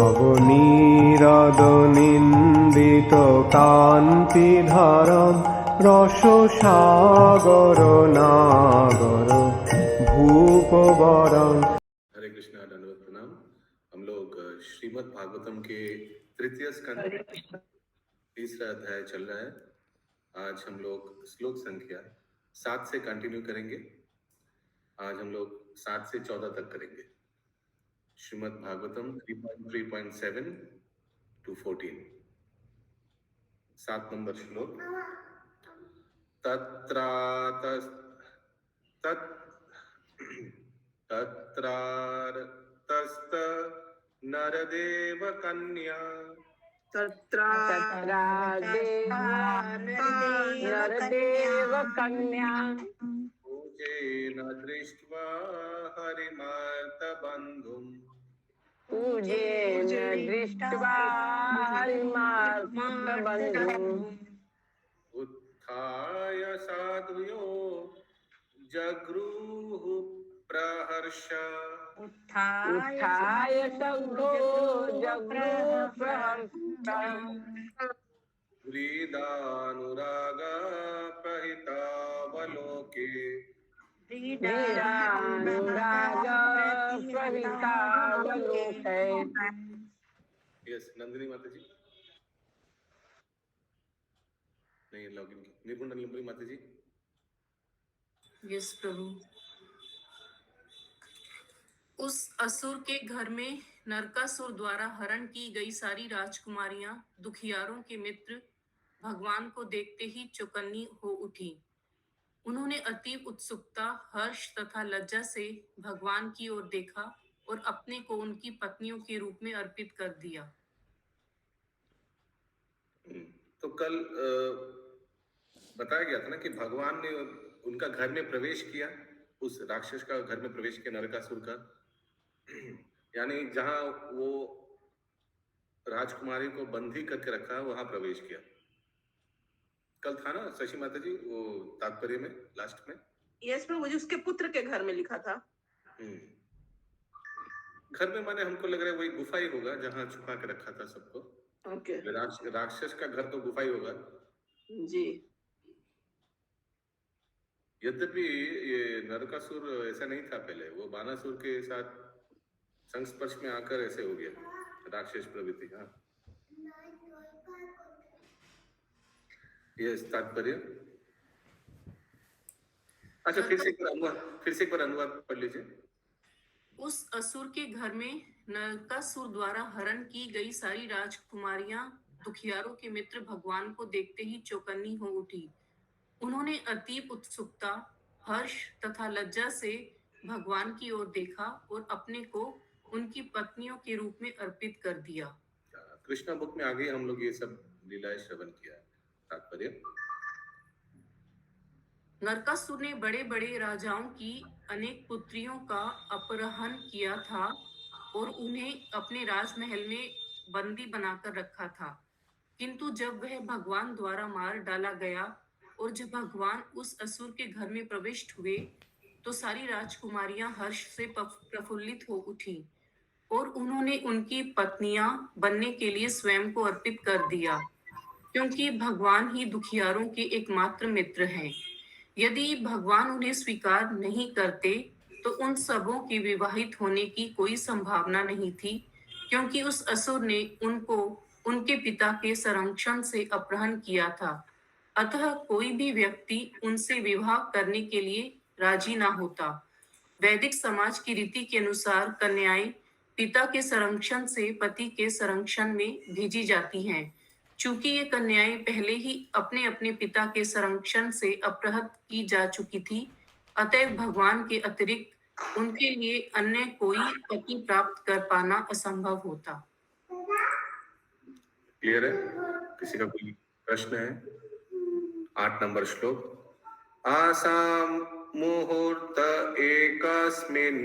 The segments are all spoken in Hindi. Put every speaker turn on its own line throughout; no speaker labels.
নবনীরদনিন্দিত কান্তিধারম রসসাগর নাগর ভূপবরম।
हरे कृष्णा, दंडवत प्रणाम। हम लोग श्रीमद् भागवतम के तृतीय स्कंद तीसरा अध्याय चल रहा है। आज हम लोग श्लोक संख्या 7 से कंटिन्यू करेंगे। आज हम लोग 7 से 14 तक करेंगे। श्रीमद् भागवतम 3.3.7 to 14। 7 नंबर श्लोक। तत्रार्तस्त नरदेव कन्या
नरदेव कन्या
पूजेन दृष्ट्वा हरिमर्तबन्धुम्
पूजेन दृष्ट्वा हरिमर्तबन्धुम्
उत्थाय साधुयो जगृहुः प्रहर्ष
उत्थाय सद्गो जगृहप्रहर्षम्
व्रीदानुराग प्रहितावलोके
वीरानुराग प्रहितावलोके।
यस, नंदिनी माता जी नहीं लॉगिन की। निर्गुण नंदिनी माता जी।
यस प्रभु। उस असुर के घर में नरकासुर द्वारा हरण की गई सारी राजकुमारियां दुखियारों के मित्र भगवान को देखते ही चौकन्नी हो उठी। उन्होंने अतीव उत्सुकता, हर्ष तथा लज्जा से भगवान की ओर देखा और अपने को उनकी पत्नियों के रूप में अर्पित कर दिया।
तो कल बताया गया था ना कि भगवान ने उनका घर में प्रवेश किया, उस राक्षस का घर में प्रवेश किया, नरकासुर का। यानी जहां वो राजकुमारी को बंदी करके रखा, वहां प्रवेश किया। कल था ना शशि माता जी वो तात्पर्य में लास्ट में।
यस प्रभु जी, उसके पुत्र के घर में लिखा था।
घर में माने हमको लग रहा है वही गुफा ही होगा जहां छुपा के रखा था सबको।
ओके।
राक्षस का घर तो गुफा ही होगा
जी।
यद्यपि ये नरकासुर ऐसा नहीं था पहले, वो बानासुर के साथ संस्पर्श में आकर ऐसे हो गया राक्षस प्रवृत्ति। हाँ, ये तात्पर्य। अच्छा, फिर से एक बार अनुवाद पढ़ लीजिए।
उस असुर के घर में नरकासुर द्वारा हरण की गई सारी राजकुमारियां दुखियारों के मित्र भगवान को देखते ही चौकन्नी हो उठी। उन्होंने अतीब उत्सुकता, हर्ष तथा लज्जा से भगवान की ओर देखा और अपने को उनकी पत्नियों के रूप में अर्पित कर दिया।
कृष्णा बुक में आगे हम लोग ये सब लीलाएं श्रवण किया है। तात्पर्य,
नरकासुर ने बड़े बड़े राजाओं की अनेक पुत्रियों का अपहरण किया था और उन्हें अपने राजमहल में बंदी बनाकर रखा था। किंतु जब वह भगवान द्वारा मार डाला गया और जब भगवान उस असुर के घर में प्रविष्ट हुए तो सारी राजकुमारियां हर्ष से प्रफुल्लित हो उठी और उन्होंने उनकी पत्नियां बनने के लिए स्वयं को अर्पित कर दिया, क्योंकि भगवान ही दुखियारों के एकमात्र मित्र हैं। यदि भगवान उन्हें स्वीकार नहीं करते तो उन सबों के विवाहित होने की कोई संभावना नहीं थी, क्योंकि उस असुर ने उनको उनके पिता के संरक्षण से अपहरण किया था। अतः कोई भी व्यक्ति उनसे विवाह करने के लिए राजी ना होता। वैदिक समाज की रीति के अनुसार कन्याएं पिता के संरक्षण से पति के संरक्षण में भेजी जाती हैं। चूंकि ये कन्याएं पहले ही अपने अपने पिता के संरक्षण से अपहृत की जा चुकी थी, अतएव भगवान के अतिरिक्त उनके लिए अन्य कोई पति प्राप्त कर पाना असंभव होता।
क्लियर है? किसी का कोई प्रश्न है? 8 नंबर श्लोक। आसाम मुहूर्त एकस्मिन्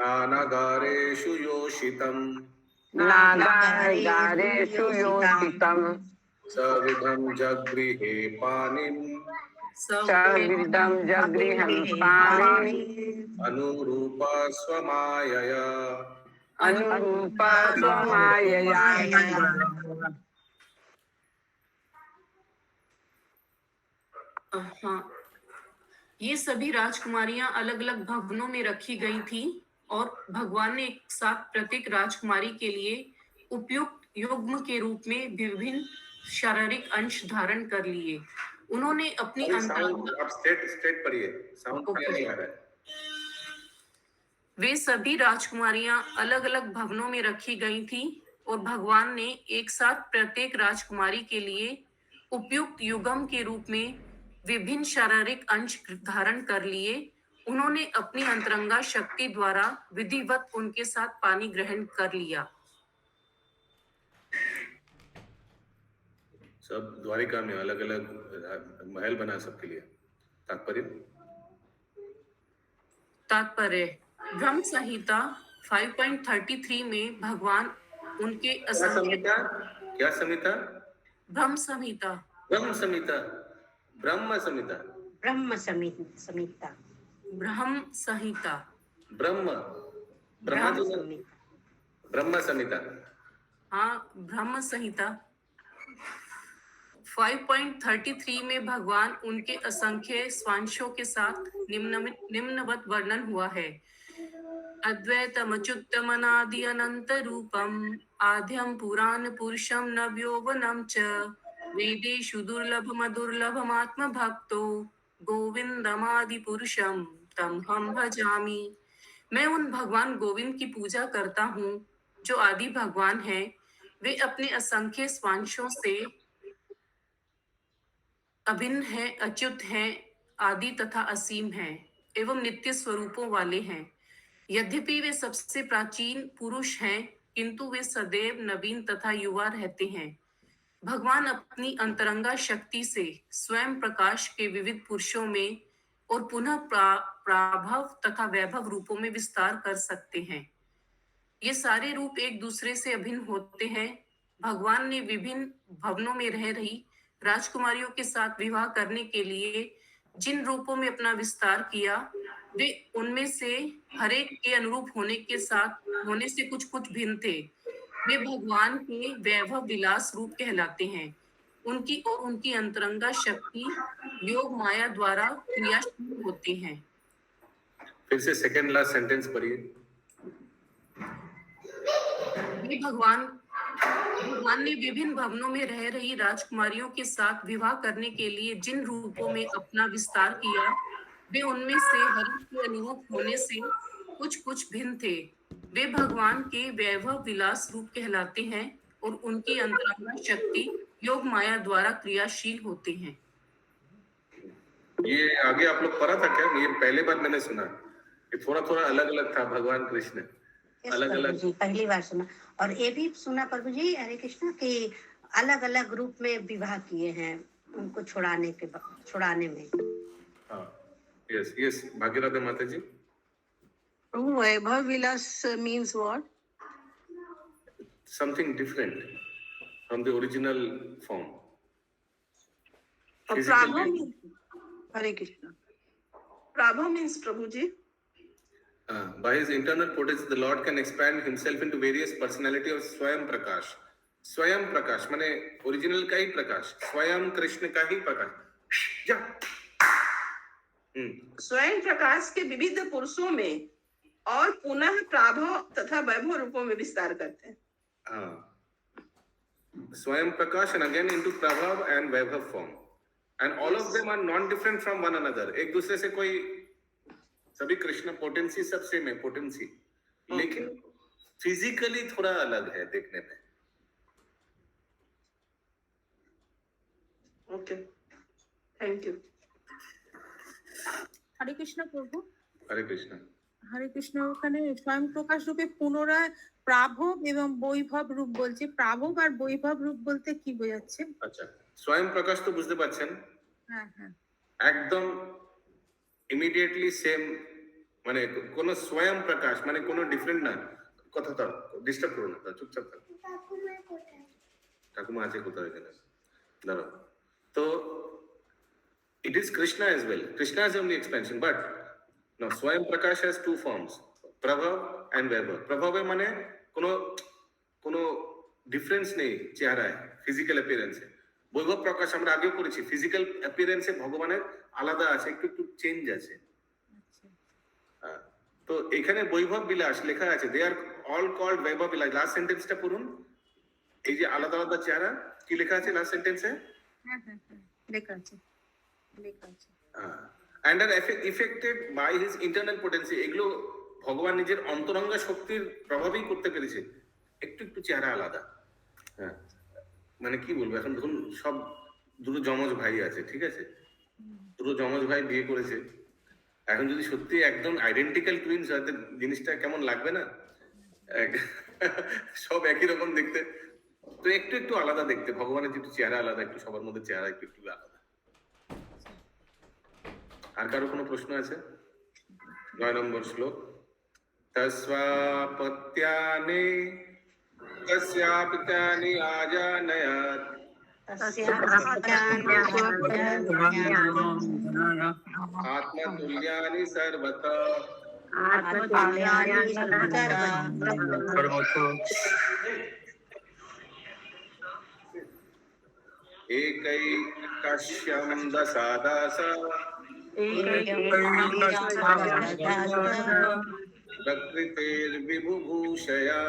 नानागारेषु योषितम् सविधं जगृहे पाणिम्
सविदं जगृहं पाणि
अनुरूपा स्वमायया
अनुरूपा स्वमायया।
हाँ, ये सभी राजकुमारियां अलग अलग भवनों में रखी गई थी और भगवान ने एक साथ प्रत्येक राजकुमारी के लिए उपयुक्त युग्म के रूप में विभिन्न शारीरिक अंश धारण कर लिए। उन्होंने अपनी
साउंड आप स्टेट पढ़िए, साउंड क्लियर नहीं आ रहा है।
वे सभी राजकुमारियां अलग अलग भवनों में रखी गई थी और भगवान ने एक साथ प्रत्येक राजकुमारी के लिए उपयुक्त युगम के रूप में विभिन्न शारीरिक अंश धारण कर लिए। उन्होंने अपनी अंतरंगा शक्ति द्वारा विधिवत उनके साथ पानी ग्रहण कर लिया।
सब द्वारिका में अलग अलग महल बना सबके लिए।
तात्पर्य ब्रह्म संहिता 5.33 में भगवान उनके असंख्य
क्या संहिता?
ब्रह्म संहिता
ब्रह्म संहिता ब्रह्म संहिता
ब्रह्म संहिता
ब्रह्म संहिता
ब्रह्म ब्रह्म संहिता
हाँ, ब्रह्म संहिता 5.33 में भगवान उनके असंख्य स्वांशों के साथ निम्नवत वर्णन हुआ है। अद्वैतमच्युतमनादि अनंत रूपम आद्यम पुराण पुरुषम नव्यौवनम च वेदेषु दुर्लभमात्म भक्तो गोविंदमादि पुरुषम तम हम भजामि। मैं उन भगवान गोविंद की पूजा करता हूँ जो आदि भगवान हैं। वे अपने असंख्य स्वांशों से अभिन्न है, अच्युत है, आदि तथा असीम है एवं नित्य स्वरूपों वाले हैं। यद्यपि वे सबसे प्राचीन पुरुष हैं, किंतु वे सदैव नवीन तथा युवा रहते हैं। भगवान अपनी अंतरंगा शक्ति से स्वयं प्रकाश के विविध पुरुषों में और पुनः प्राभव तथा वैभव रूपों में विस्तार कर सकते हैं। ये सारे रूप एक दूसरे से अभिन्न होते हैं। भगवान ने विभिन्न भवनों में रह रही राजकुमारियों के साथ विवाह करने के लिए जिन रूपों में अपना विस्तार किया, वे उनमें से हर एक के अनुरूप होने से कुछ कुछ भिन्न थे। वे भगवान के वैभव विलास रूप कहलाते हैं। उनकी अंतरंगा शक्ति योग माया द्वारा क्रियाशील होते हैं।
फिर से सेकंड लास्ट सेंटेंस पढ़िए।
वे भगवान ने विभिन्न भवनों में रह रही राजकुमारियों के साथ विवाह करने के लिए जिन रूपों में अपना विस्तार किया, वे उनमें से हर एक के अनुरूप होने से कुछ कुछ भिन्न थे। वे भगवान के वैभव विलास रूप कहलाते हैं और उनकी अंतरंगा शक्ति योग माया द्वारा क्रियाशील होते हैं।
ये आगे आप लोग पढ़ा था क्या? ये पहले बार मैंने सुना। ये थोड़ा थोड़ा अलग अलग था। भगवान कृष्ण अलग अलग
पहली बार सुना। और ये भी सुना प्रभु जी, हरे कृष्ण, कि अलग अलग रूप में विवाह किए हैं उनको छुड़ाने में।
हाँ, यस भाग्यराधा माता जी।
वैभव विलास means what?
Something different from the original form.
Prabhu means, Hare Krishna. Prabhu means Prabhu ji.
By his internal potency, the Lord can expand himself into various personality of Swayam Prakash. स्वयं प्रकाश माने ओरिजिनल का ही प्रकाश, स्वयं कृष्ण का ही प्रकाश।
स्वयं प्रकाश के विविध पुरुषों में और पुनः प्राभव तथा वैभव रूपों में विस्तार करते हैं।
स्वयं प्रकाश and again into prabhav and vaibhav form, and all of them are non different from one another. एक दूसरे से कोई, सभी कृष्ण पोटेंसी सब सेम है पोटेंसी, लेकिन फिजिकली थोड़ा अलग है देखने में।
Okay, thank you.
Hare Krishna প্রভু।
হরে কৃষ্ণ।
হরে কৃষ্ণ। ওখানে স্বয়ং প্রকাশ রূপে পুনরায় প্রাভব এবং বৈভব রূপ বলছে। প্রাভব আর বৈভব রূপ বলতে কি বোঝাচ্ছে?
আচ্ছা, স্বয়ং প্রকাশ তো বুঝতে পারছেন?
হ্যাঁ হ্যাঁ,
একদম ইমিডিয়েটলি সেম, মানে কোনো স্বয়ং প্রকাশ মানে কোনো ডিফারেন্ট না। কথাটা ডিস্টার্ব করো না, চুপচাপ থাকো। ঠাকুমা আছে কোথায় এখানে? দাঁড়াও। তো It is Krishna as well. Krishna is only expansion, but now Swayam Prakash has two forms, Prabhav and Vaibhav. Prabhav মানে কোনো কোনো ডিফারেন্স নেই চেহারায়, ফিজিক্যাল অ্যাপিয়ারেন্সে। বৈভব প্রকাশ আমরা আগেও করেছি, ফিজিক্যাল অ্যাপিয়ারেন্সে ভগবানের আলাদা আছে, একটু একটু চেঞ্জ আছে। তো এখানে বৈভব বিলাস লেখা আছে, দে আর অল কল্ড বৈভব বিলাস। লাস্ট সেন্টেন্সটা পড়ুন, এই যে আলাদা আলাদা চেহারা, কি লেখা আছে লাস্ট সেন্টেন্সে?
লেখা আছে, লেখা আছে।
and are affected by his internal potency। এগুলো ভগবান নিজের অন্তরঙ্গ শক্তির প্রভাবেই করতে পেরেছে, একটু একটু চেহারা আলাদা। হ্যাঁ, মানে কি বলবো, এখন ধরুন সব দুটো যমজ ভাই আছে, ঠিক আছে, দুটো যমজ ভাই বিয়ে করেছে, এখন যদি সত্যি একদম আইডেন্টিক্যাল টুইনস হয় তো জিনিসটা কেমন লাগবে না? সব একই রকম দেখতে, তো একটু একটু আলাদা দেখতে, ভগবানের যেটু চেহারা আলাদা, একটু সবার মধ্যে চেহারা একটু একটু আলাদা। আর কারো কোনো প্রশ্ন আছে? 9 নম্বর শ্লোক। তস্বাপত্যানে তস্যাপিতানি আজানয়াত আত্মতুল্যানি সর্বতঃ একৈকস্যম দশাদাস प्रकृतिर्विभूषया।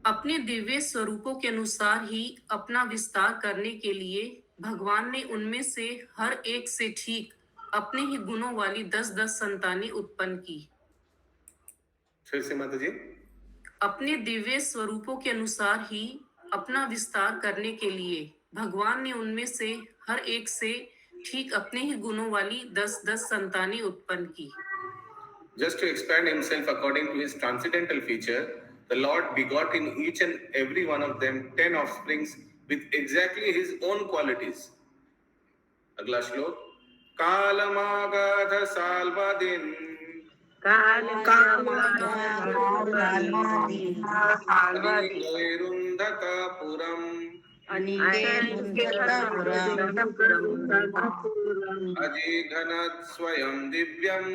अपने दिव्य स्वरूपों के अनुसार ही अपना विस्तार करने के लिए भगवान ने उनमें से हर एक से ठीक अपने ही गुणों वाली 10-10 संतानें उत्पन्न की।
फिर से माता जी।
अपने दिव्य स्वरूपों के अनुसार ही अपना विस्तार करने के लिए भगवान ने उनमें से हर एक से ठीक अपने ही गुणों वाली 10-10 संतानें उत्पन्न की।
Just to expand himself according to his transcendental feature, the Lord begot in each and every one of them 10 offsprings with exactly his own qualities. अगला श्लोक। कालमागाध साल्वादिन अनिरुन्धकापुरम् अजिघ्नत् स्वयं दिव्यम्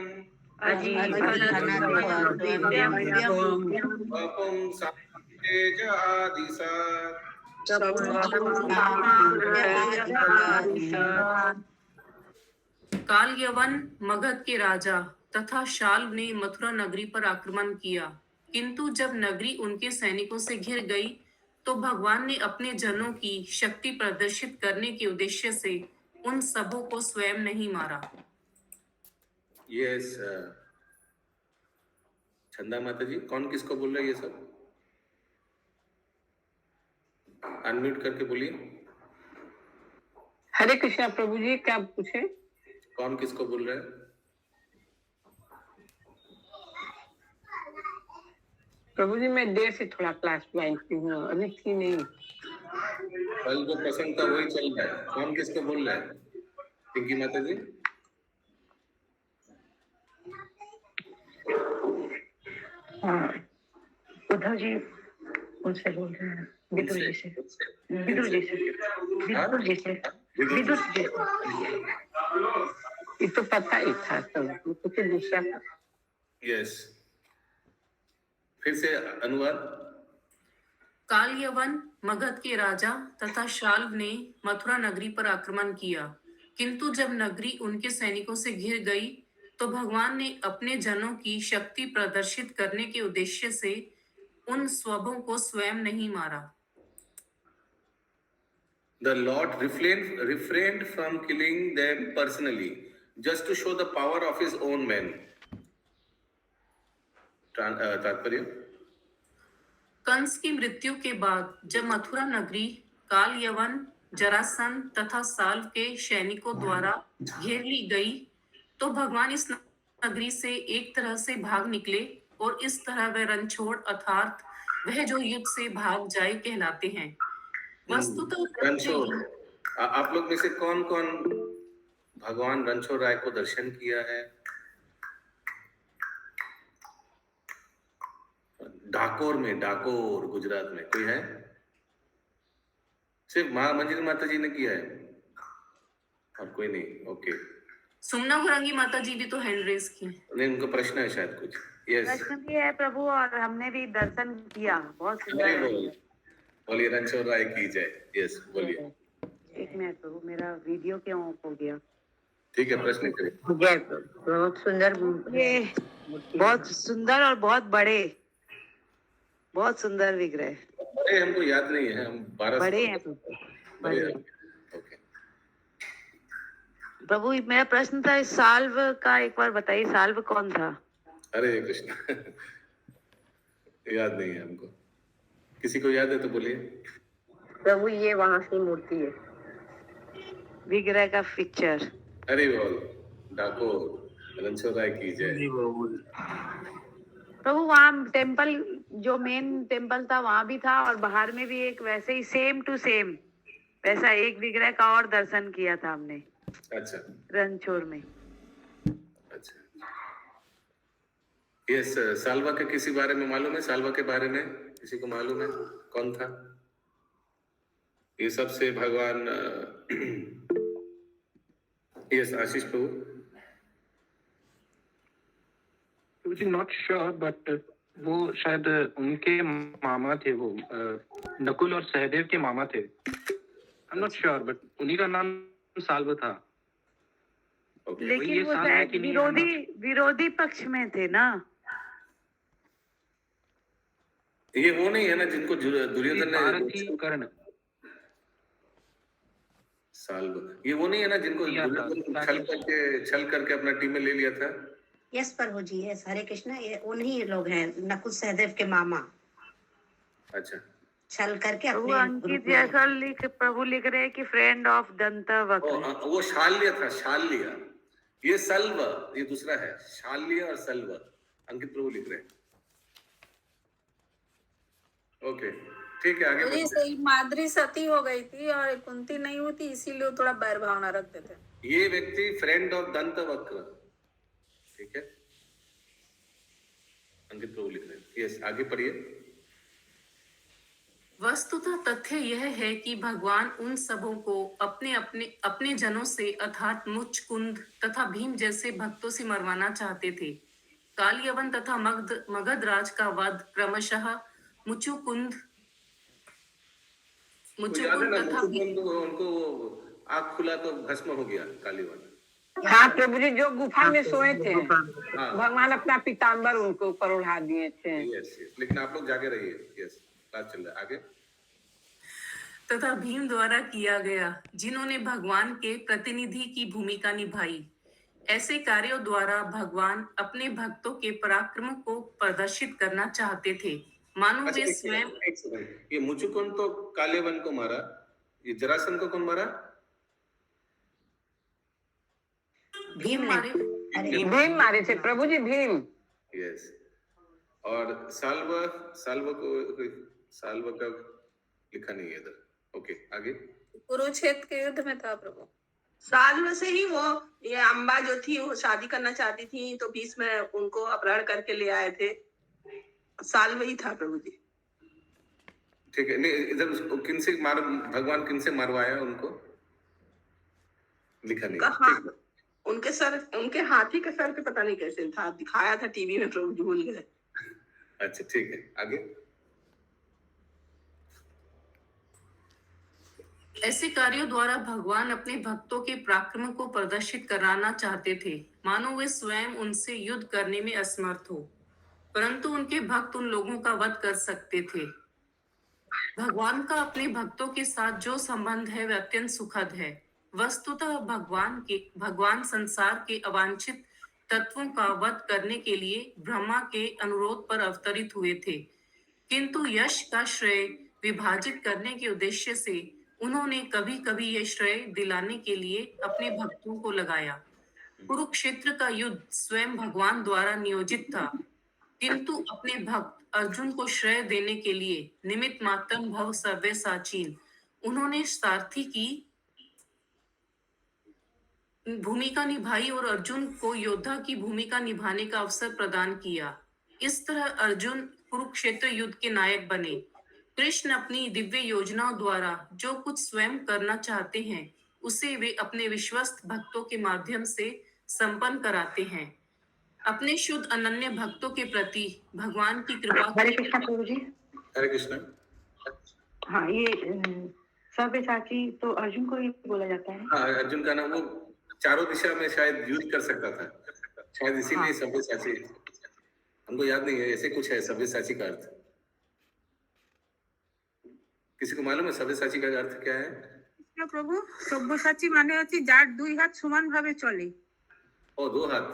वपुं तेज आदिशात्।
काल यवन मगध के राजा तथा शाल्व ने मथुरा नगरी पर आक्रमण किया, किंतु जब नगरी उनके सैनिकों से घिर गई तो भगवान ने अपने जनों की शक्ति प्रदर्शित करने के उद्देश्य से उन सबों को स्वयं नहीं मारा।
यस, चंदा माता जी, कौन किसको बोल रहा है ये सब? अनम्यूट करके बोलिए।
हरे कृष्णा प्रभु जी, क्या पूछे?
कौन किसको बोल रहा है?
प्रभु जी मैं देर से थोड़ा क्लास में आई हूँ, अभी थी नहीं।
कल जो प्रसंग था वही चल रहा है, कौन किसको बोल रहा है? पिंकी माता जी।
उद्धव जी उनसे बोल रहे हैं, विदुर जी से, विदुर जी से, विदुर जी से, विदुर जी से।
ये तो पता ही था, तो कुछ दिशा।
यस, फिर से अनुवाद।
काल यवन मगध के राजा तथा शाल्व ने मथुरा नगरी पर आक्रमण किया, किंतु जब नगरी उनके सैनिकों से घिर गई तो भगवान ने अपने जनों की शक्ति प्रदर्शित करने के उद्देश्य से उन स्वभों को स्वयं नहीं मारा।
The Lord refrained from killing them personally, just to show the power of his own men. तात्पर्य।
कंस की मृत्यु के बाद जब मथुरा नगरी काल यवन, जरासंध तथा साल्व के सैनिकों द्वारा घेर ली गई तो भगवान इस नगरी से एक तरह से भाग निकले और इस तरह वह रणछोड़ अर्थात वह जो युद्ध से भाग जाए कहलाते हैं। वस्तुतः
आप लोग में से कौन कौन भगवान रणछोड़ राय को दर्शन किया है? डाकोर में, डाकोर गुजरात में कोई है? सिर्फ मंजिल माता जी ने किया है और कोई नहीं? ओके,
सुमना घुरंगी माता जी भी तो हैंड रेस की।
नहीं उनका प्रश्न है शायद कुछ। यस,
प्रश्न भी है प्रभु, और हमने भी दर्शन किया, बहुत सुंदर है।
बोलिए रणछोड़ राय की जय। यस, बोलिए।
एक मिनट प्रभु, मेरा वीडियो क्यों ऑफ हो गया?
ठीक है, प्रश्न करिए।
जय प्रभु, बहुत सुंदर, ये बहुत सुंदर और बहुत बड़े, बहुत सुंदर विग्रह।
बड़े हमको याद नहीं है, हम 12
बड़े हैं प्रभु,
बड़े
बड़े।
हैं। ओके,
प्रभु मेरा प्रश्न था, इस साल्व का एक बार बताइए, साल्व कौन था?
हरे कृष्ण। याद नहीं है हमको, किसी को याद है तो बोलिए।
प्रभु ये वहां की मूर्ति है।
विग्रह का पिक्चर।
हरि बोल, डाकोर रणछोड़ राय की जय।
प्रभु वहाँ टेम्पल, जो मेन टेम्पल था वहां भी था, और बाहर में भी एक वैसे ही सेम टू सेम वैसा एक विग्रह का और दर्शन किया था हमने
अच्छा
रणछोड़ में।
अच्छा, यस। सालवा के किसी बारे में मालूम है? सालवा के बारे में किसी को मालूम है कौन था? ये सबसे भगवान yes, Ashish Prabhu.
Not sure, but वो शायद उनके मामा थे, वो नकुल और सहदेव के मामा थे। I am not sure, but उन्हीं का नाम साल्व था।
लेकिन वो शायद विरोधी पक्ष में थे ना?
ये वो नहीं है ना जिनको दुर्योधन ने
कर्ण
साल्व, ये वो नहीं है ना जिनको दुर्योधन छल करके अपना टीम में ले लिया था?
यस प्रभु जी, यस, हरे कृष्णा, ये उन्हीं लोग हैं, नकुल सहदेव के मामा।
अच्छा,
छल करके
वो
अपने
अंकित जैसा प्रभु लिख रहे हैं कि फ्रेंड ऑफ दंतवक्र।
वो शाल्य था, शाल्य। ये सल्व, ये दूसरा है, शाल्य और सल्व। अंकित प्रभु लिख रहे हैं। ओके, ठीक है, आगे
मुझे
बढ़ते
सही माद्री सती हो गई थी और कुंती नहीं हुई थी, इसीलिए वो थोड़ा बैर भावना रखते थे।
हैं। ये व्यक्ति फ्रेंड ऑफ दंतवक्र, ठीक है, अंकित प्रभु लिख रहे हैं। यस, आगे पढ़िए।
वस्तुतः तथ्य यह है कि भगवान उन सबों को अपने जनों से अर्थात मुचकुंद तथा भीम जैसे भक्तों से मरवाना चाहते थे। कालियवन तथा मगध राज का वध क्रमशः मुचुकुंद तथा
उनको आँख खुला तो भस्म हो गया कालीवन।
हाँ प्रभु जी, जो गुफा में सोए थे,
हाँ,
भगवान अपना पीताम्बर उनको ऊपर उड़ा दिए थे।
यस यस, लेकिन आप लोग जागे रहिए। यस, क्लास चल रहा है, आगे।
तथा भीम द्वारा किया गया, जिन्होंने भगवान के प्रतिनिधि की भूमिका निभाई। ऐसे कार्यों द्वारा भगवान अपने भक्तों के पराक्रम को प्रदर्शित करना चाहते थे, मानो वे स्वयं।
एक सेकंड, ये मुचुकुंद तो कालेवन को मारा, ये जरासंध को कौन मारा?
भीम
मारे।
भीम मारे थे प्रभु जी, भीम।
यस, और साल्व का लिखा नहीं है इधर। ओके, आगे।
कुरुक्षेत्र के युद्ध में था प्रभु।
साल्व से ही वो, ये अम्बा जो थी वो शादी करना चाहती थी, तो बीच में उनको अपहरण करके ले आए थे। साल्व ही था प्रभु जी।
ठीक है, नहीं इधर भगवान किनसे मारवाया उनको? लिखा नहीं।
कहा उनके हाथी के सर पे पता नहीं कैसे था, दिखाया था टीवी में, प्रभु जी भूल गए।
अच्छा, ठीक है, आगे।
ऐसे कार्यों द्वारा भगवान अपने भक्तों के पराक्रम को प्रदर्शित कराना चाहते थे, मानो वे स्वयं उनसे युद्ध करने में असमर्थ हो, परंतु उनके भक्त उन लोगों का वध कर सकते थे। भगवान का अपने भक्तों के साथ जो संबंध है वह अत्यंत सुखद है। वस्तुतः भगवान संसार के अवांछित तत्वों का वध करने के लिए ब्रह्मा के अनुरोध पर अवतरित हुए थे, किंतु यश का श्रेय विभाजित करने के उद्देश्य से उन्होंने कभी कभी यह श्रेय दिलाने के लिए अपने भक्तों को लगाया। कुरुक्षेत्र का युद्ध स्वयं भगवान द्वारा नियोजित था, किंतु अपने भक्त अर्जुन को श्रेय देने के लिए निमित्त मात्रम भव सर्वे साचीन उन्होंने सारथी की भूमिका निभाई और अर्जुन को योद्धा की भूमिका निभाने का अवसर प्रदान किया। इस तरह अर्जुन कुरुक्षेत्र युद्ध के नायक बने। कृष्ण अपनी दिव्य योजनाओं द्वारा जो कुछ स्वयं करना चाहते हैं उसे वे अपने विश्वस्त भक्तों के माध्यम से संपन्न कराते हैं। अपने शुद्ध अनन्य भक्तों के प्रति भगवान की कृपा
हरे कृष्णा प्रभु जी।
हरे कृष्ण।
हाँ, ये सव्यसाची तो अर्जुन को ही बोला जाता है।
हाँ, अर्जुन का नाम वो चारों दिशा में शायद युद्ध कर सकता था, शायद इसीलिए सव्यसाची। हमको याद नहीं है, ऐसे कुछ है सव्यसाची का अर्थ। किसी को मालूम है सव्यसाची का अर्थ क्या है?
কৃষ্ণ প্রভু সব্যসাচী মানে হচ্ছে যার দুই হাত সমান ভাবে চলে।
ओ, दो हाथ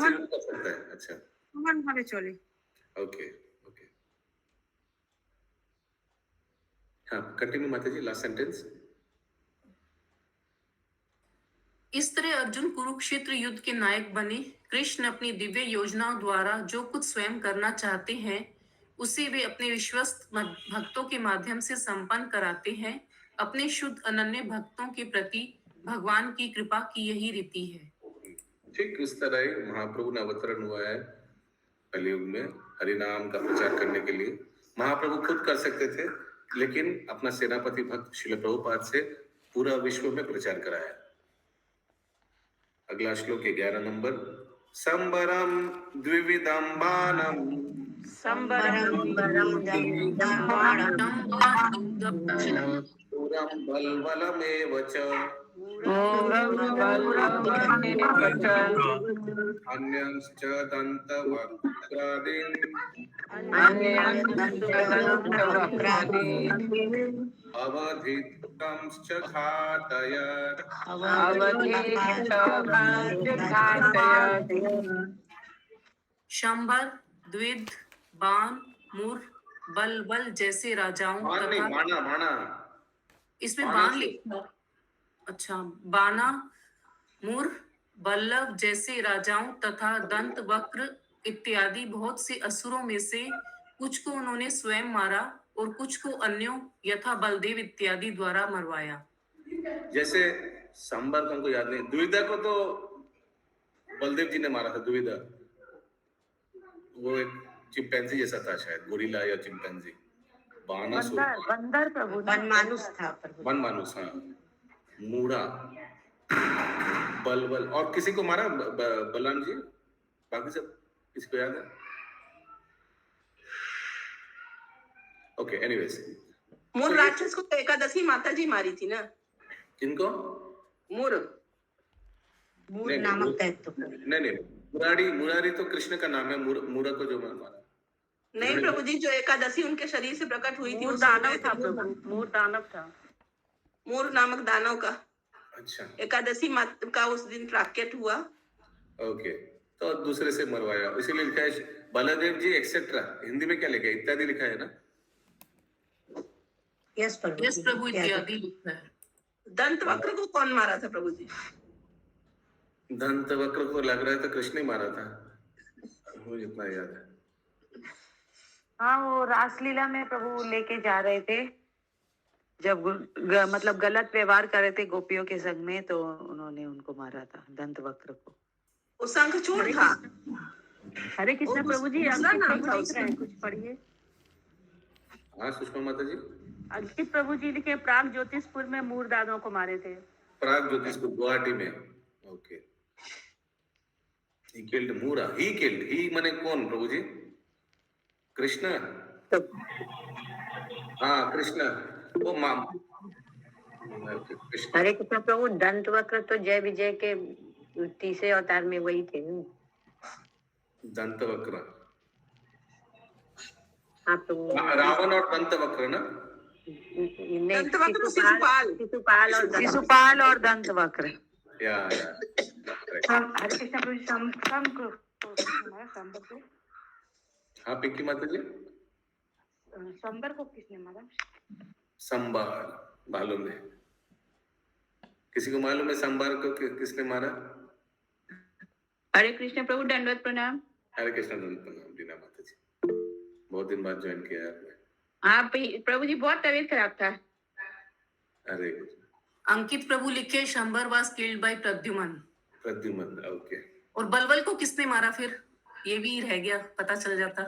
से युद्ध कर सकता है। अच्छा,
সমান ভাবে চলে।
Okay okay. हाँ, कंटिन्यू माता जी, लास्ट सेंटेंस।
इस तरह अर्जुन कुरुक्षेत्र युद्ध के नायक बने। कृष्ण अपनी दिव्य योजनाओं द्वारा जो कुछ स्वयं करना चाहते हैं उसे वे अपने विश्वस्त भक्तों के माध्यम से संपन्न कराते हैं। अपने शुद्ध अनन्य भक्तों के प्रति भगवान की कृपा की यही रीति है।
ठीक इस तरह ही महाप्रभु ने अवतरण हुआ है कलयुग में हरि नाम का प्रचार करने के लिए। महाप्रभु खुद कर सकते थे, लेकिन अपना सेनापति भक्त श्रील प्रभुपाद से पूरा विश्व में प्रचार कराया। अगला श्लोक है 11 नंबर। संबरम द्विविधम बाणम पूरम बलवलमेव च अन्यंश्च दन्तवक्त्रादीन् अवधितंश्च घातयत्।
शंबर, द्विध, बाण, मुर, बल जैसे राजाओं तथा
बाणा
इसमें बाण लिखा। अच्छा, बाणा, मुर, बल्लभ जैसे राजाओं तथा दंत वक्र इत्यादि बहुत से असुरों में से कुछ को उन्होंने स्वयं मारा और कुछ को अन्यों यथा बलदेव इत्यादि द्वारा मरवाया।
जैसे संबर को हमको याद नहीं, द्विविदा को तो बलदेव जी ने मारा था। द्विविदा वो एक चिंपैंजी जैसा था, शायद गोरिल्ला या चिंपैंजी।
बंदर प्रभु,
बनमानुस था प्रभु।
बनमानुस, हाँ। मूढ़ा, बलबल, और किसी को मारा बलराम जी? बाकी सब किसी को याद है? Okay, anyways.
मूर राक्षस को तो एकादशी माता जी मारी थी ना।
किनको?
मूर
नामक दैत्य।
नहीं, मुरारी तो कृष्ण का नाम है। मूरा को जो मारा
नहीं प्रभु जी, जो एकादशी उनके शरीर से प्रकट हुई थी,
मूर दानव था प्रभु, मूर दानव था,
मूर नामक दानव का।
अच्छा,
एकादशी माता का उस दिन प्राकट्य हुआ।
ओके, तो दूसरे से मरवाया, इसीलिए लिखा है बलदेव जी एक्सेट्रा। हिंदी में क्या लिखा है? इत्यादि लिखा है ना?
यस
प्रभु इत्यादि लिखा है।
दंत वक्र को कौन मारा था प्रभु जी?
दंत वक्र को लग रहा है तो कृष्ण ही मारा था, मुझे इतना याद है।
हाँ, वो रासलीला में प्रभु लेके जा रहे थे, जब मतलब गलत व्यवहार कर रहे थे गोपियों के संग में, तो उन्होंने उनको मारा था, दंत वक्र को।
वो शंखचूड़ था।
हरे कृष्ण प्रभु जी,
दूसरा नाम था
लिख रहे हैं, कुछ पढ़िए।
हाँ सुषमा माता जी।
अंकित प्रभु जी लिखे प्राग ज्योतिषपुर में मूर दानों को मारे थे।
प्राग ज्योतिषपुर गुवाहाटी में। Okay, he killed Mura. he माने कौन प्रभु जी? कृष्ण। हाँ, कृष्ण वो माम।
हरे कृष्ण प्रभु, दंत वक्र तो जय विजय के तीसरे अवतार में वही थे।
दंत वक्र,
हाँ प्रभु।
रावण और दंत वक्र ना?
दंत वक्र
शिशुपाल और दंत वक्र।
या
हरे कृष्ण प्रभु,
हाँ पिंकी माता जी।
संबर को किसने मारा?
संबार, मालूम है? किसी को मालूम है संबार को किसने मारा?
हरे कृष्ण प्रभु, दंडवत प्रणाम।
हरे कृष्ण, दंडवत प्रणाम। दीना माता जी, बहुत दिन बाद ज्वाइन किया आपने।
हाँ प्रभु जी, बहुत तबीयत खराब था।
अरे
अंकित प्रभु लिखे शंबर was killed by
Pradyuman. Okay,
और बलबल को किसने मारा फिर? ये भी रह गया, पता चल जाता।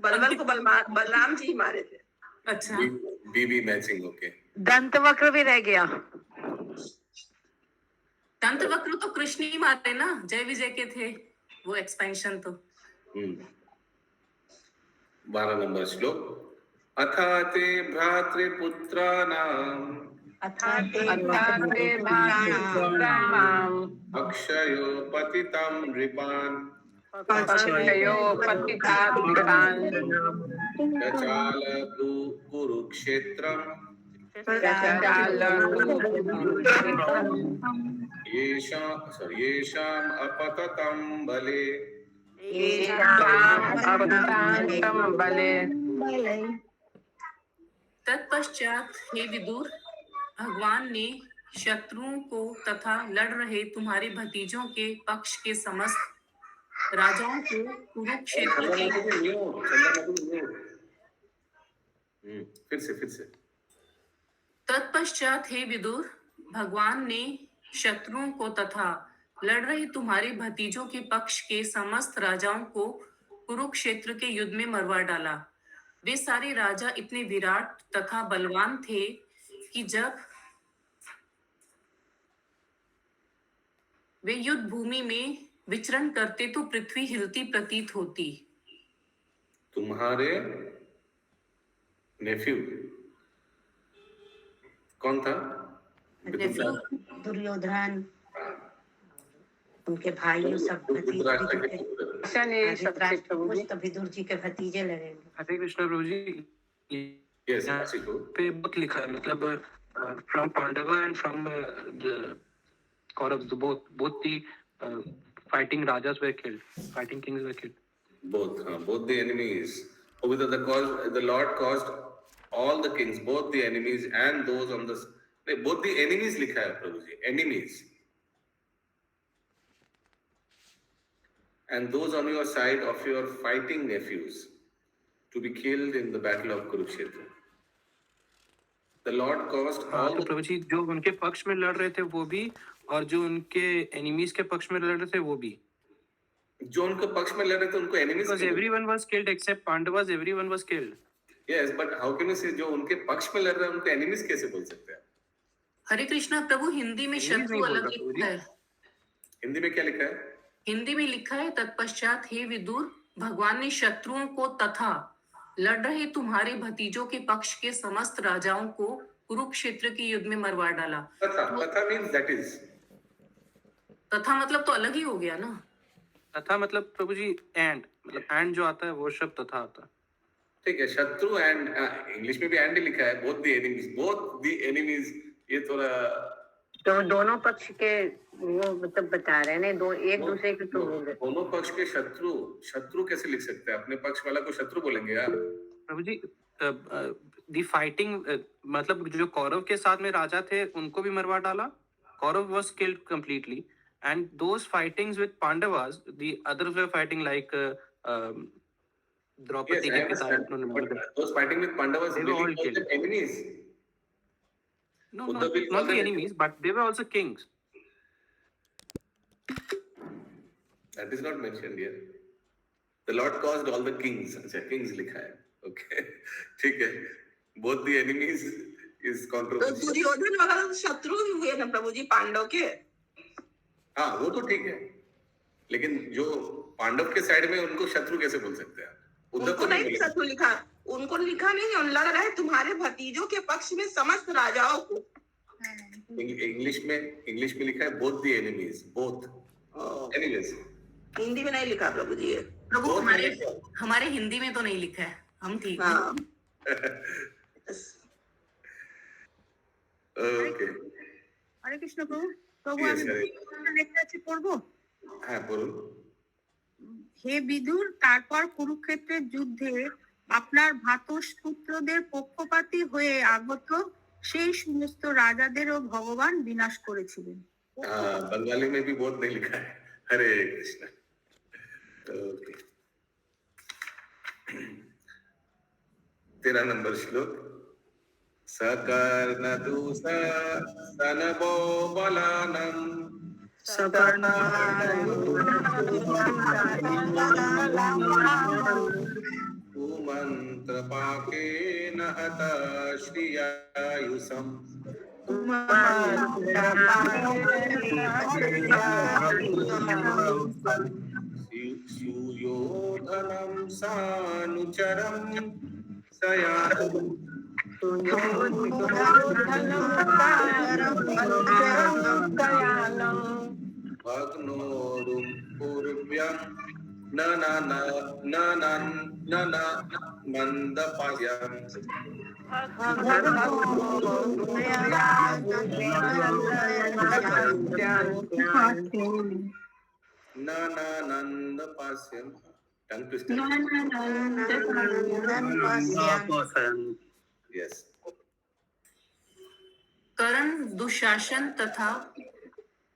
बलबल को बलराम जी मारे थे।
अच्छा,
बीबी मैचिंग ओके।
दंत वक्र भी रह गया।
दंत वक्र तो कृष्ण ही मारते ना, जय विजय के थे वो एक्सपेंशन तो।
12 नंबर श्लोक। अथा ते भ्रातृपुत्राणाम्
अथाते भातृपुत्राणाम्
अक्षयो पतितं नृपान्
पक्षयो पतितात् नृपान्
चचाल कुरुक्षेत्रम् येषाम् अपततं बले।
अपतान्तं बले।
तत्पश्चात हे विदुर, भगवान ने शत्रुओं को तथा लड़ रहे तुम्हारे भतीजों के पक्ष के समस्त राजाओं को कुरुक्षेत्र के
फिर से
तत्पश्चात हे विदुर, भगवान ने शत्रुओं को तथा लड़ रहे तुम्हारे भतीजों के पक्ष के समस्त राजाओं को कुरुक्षेत्र के युद्ध में मरवा डाला। वे सारे राजा इतने विराट तथा बलवान थे कि जब वे युद्ध भूमि में विचरण करते तो पृथ्वी हिलती प्रतीत होती।
तुम्हारे नेफ्यू कौन था?
दुर्योधन, उनके भाइयों सब तो विदुर जी के भतीजे लगेंगे।
हरे कृष्णा प्रभु जी, यहाँ पे बुक लिखा है, मतलब from Pandava and from the Kauravs, both the fighting rajas were killed, fighting kings were killed.
Both the enemies. The Lord caused all the kings, both the enemies and those on the both the enemies लिखा है प्रभु जी, enemies. And those on your side of your fighting nephews to be killed in the battle of Kurukshetra. The Lord caused all
तो प्रभु जी जो उनके पक्ष में लड़ रहे थे वो भी, और जो उनके एनिमीज के पक्ष में लड़ रहे थे वो भी।
जो उनके पक्ष में लड़ रहे थे उनको enemies,
because everyone was killed except Pandavas, everyone was killed.
Yes, but how can you say जो उनके पक्ष में लड़ रहे हैं उनको enemies कैसे बोल सकते हैं?
हरे कृष्णा प्रभु, हिंदी में शत्रु अलग लिखा है।
हिंदी में क्या लिखा है?
हिंदी में लिखा है, तत्पश्चात हे विदुर, भगवान ने शत्रुओं को तथा लड़ रहे तुम्हारे भतीजों के पक्ष के समस्त राजाओं को कुरुक्षेत्र के युद्ध में मरवा डाला।
तथा means that is.
तथा मतलब तो अलग ही हो गया ना।
तथा मतलब प्रभु जी एंड, मतलब एंड जो आता है वो शब्द तथा आता है।
ठीक है, शत्रु एंड इंग्लिश में भी एंड लिखा है, both the enemies ये थोड़ा
तो दोनों पक्ष के वो मतलब बता रहे हैं, दो एक दूसरे के तो बोल रहे।
दोनों पक्ष के शत्रु कैसे लिख सकते हैं? अपने पक्ष वाला को शत्रु बोलेंगे यार।
प्रभु जी दी फाइटिंग, मतलब जो कौरव के साथ में राजा थे उनको भी मरवा डाला। Kaurava was killed completely and those fightings with Pandavas, the others were fighting like Draupadi के पिता।
Those fighting with Pandavas,
they were all killed.
Enemies.
No, not the enemies, but they were also kings.
That is not mentioned here. The Lord caused all the kings. अच्छा, kings लिखा है। Okay, ठीक है। Both the enemies is controversial.
तो दुर्योधन वगैरह शत्रु ही हुए ना प्रभु जी पांडव के।
हाँ, वो तो ठीक है, लेकिन जो पांडव के साइड में उनको शत्रु कैसे बोल सकते हैं?
उनको नहीं शत्रु लिखा, उनको लिखा नहीं है, लग रहा है तुम्हारे भतीजों के पक्ष में समस्त राजाओं को।
इंग्लिश में लिखा है both the enemies, both. Anyways,
Hindi में नहीं लिखा प्रभु जी।
प्रभु हमारे हिंदी में तो नहीं लिखा है, हम ठीक है।
Okay.
হরে কৃষ্ণ প্রভু, প্রভু আমি লেখা আছে পড়বো?
হ্যাঁ বলুন।
হে বিদুর, তারপর কুরুক্ষেত্রের যুদ্ধে আপনার ভ্রাতুষ্পুত্রদের পক্ষপাতী হয়ে আগত সেই সমস্ত রাজাদেরও ভগবান বিনাশ করেছিলেন।
बंगाली में भी बहुत नहीं लिखा है। हरे कृष्ण। Okay. 13 नंबर श्लोक। सकर्ण दूसा सनबो बलानम कुमन्त्रपाकेन हता श्रियायुषम् सुयोधनं सानुचरं सयानम् भग्नोरुं पूर्व्यं न मन्दपास्यम् नन्दपास्यम् टंग ट्विस्टर यस
करण दुशासन तथा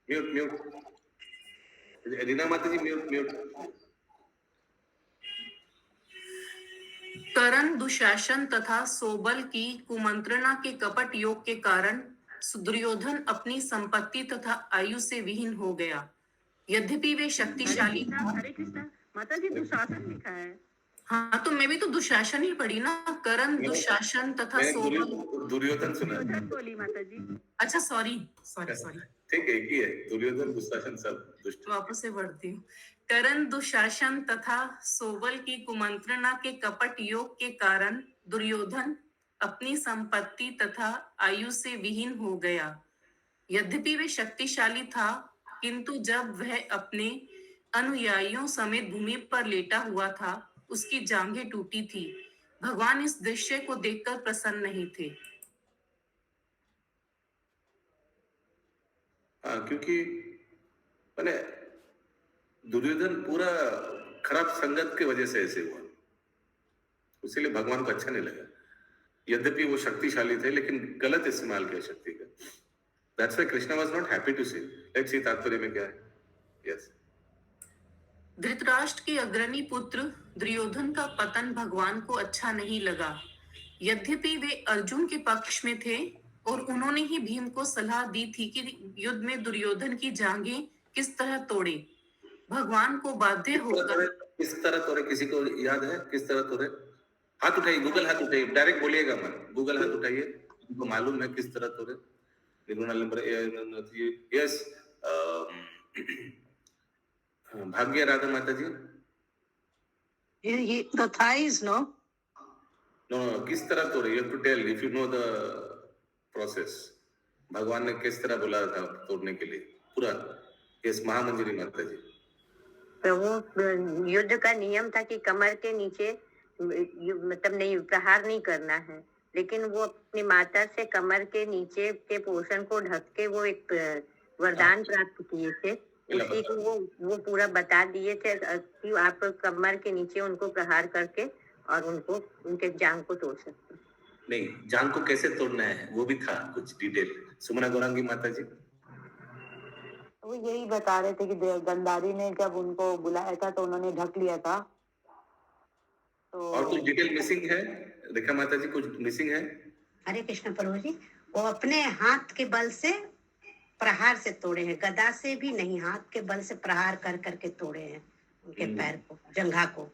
म्यूट रीना माता जी म्यूट
करण दुशासन तथा सोबल की कुमंत्रणा के कपट योग के कारण दुर्योधन अपनी संपत्ति तथा आयु से विहीन हो गया। यद्यपि वे शक्तिशाली
हरे कृष्ण माता जी दुशासन लिखा है।
हाँ तो मैं भी तो दुशासन ही पढ़ी ना, करण दुशासन तथा सोबल।
दुर्योधन सुना
बोली माता जी।
अच्छा सॉरी
ठीक है, एक ही है, दुर्योधन दुशासन सब दुष्ट।
वापस से बढ़ती हूँ। करण दुशासन तथा सोबल की कुमंत्रणा के कपट योग के कारण दुर्योधन अपनी संपत्ति तथा आयु से विहीन हो गया। यद्यपि वे शक्तिशाली था, किंतु जब वह अपने अनुयायियों समेत भूमि पर लेटा हुआ था, उसकी जांघें टूटी थी। भगवान इस दृश्य को देखकर प्रसन्न नहीं थे।
हाँ, क्योंकि मैंने दुर्योधन पूरा खराब संगत की वजह से ऐसे हुआ, इसीलिए भगवान को अच्छा नहीं लगा। यद्यपि वो शक्तिशाली थे, लेकिन गलत इस्तेमाल किया शक्ति का। That's why Krishna was not happy to see. Let's see तात्पर्य में क्या है। Yes.
धृतराष्ट्र के अग्रणी पुत्र दुर्योधन का पतन भगवान को अच्छा नहीं लगा। यद्यपि वे अर्जुन के पक्ष में थे और उन्होंने ही भीम को सलाह दी थी कि युद्ध में दुर्योधन की जांघें किस तरह तोड़े। भगवान को बाध्य होकर
किस तरह तोड़े, किसी को याद है किस तरह तोड़े? हाथ उठाइए, गूगल हाथ उठाइए, डायरेक्ट बोलिएगा मत, गूगल हाथ उठाइए, उनको मालूम है किस तरह तोड़े। यस, भाग्य राधा माता जी।
The thighs, no?
No, किस तरह तोड़े? You have to tell if you know the process. भगवान ने किस तरह बोला था तोड़ने के लिए पूरा? यस, महामंजरी माता जी।
प्रभु युद्ध का नियम था कि कमर के नीचे मतलब नहीं प्रहार नहीं करना है, लेकिन वो अपनी माता से कमर के नीचे के पोर्शन को ढक के वो एक वरदान प्राप्त किए थे। उसी को वो पूरा बता दिए थे कि आप कमर के नीचे उनको प्रहार करके और उनको उनके जांग को तोड़ सकते।
नहीं, जांग को कैसे तोड़ना है वो भी था कुछ डिटेल। सुमना गौरांगी माता जी।
वो यही बता रहे थे कि गंधारी ने जब उनको बुलाया था तो उन्होंने ढक लिया था। तो
और कुछ डिटेल मिसिंग है रेखा माता जी? कुछ मिसिंग है?
हरे कृष्ण प्रभु जी, वो अपने हाथ के बल से प्रहार से तोड़े हैं, गदा से भी नहीं, हाथ के बल से प्रहार कर करके तोड़े हैं उनके पैर को, जंघा को।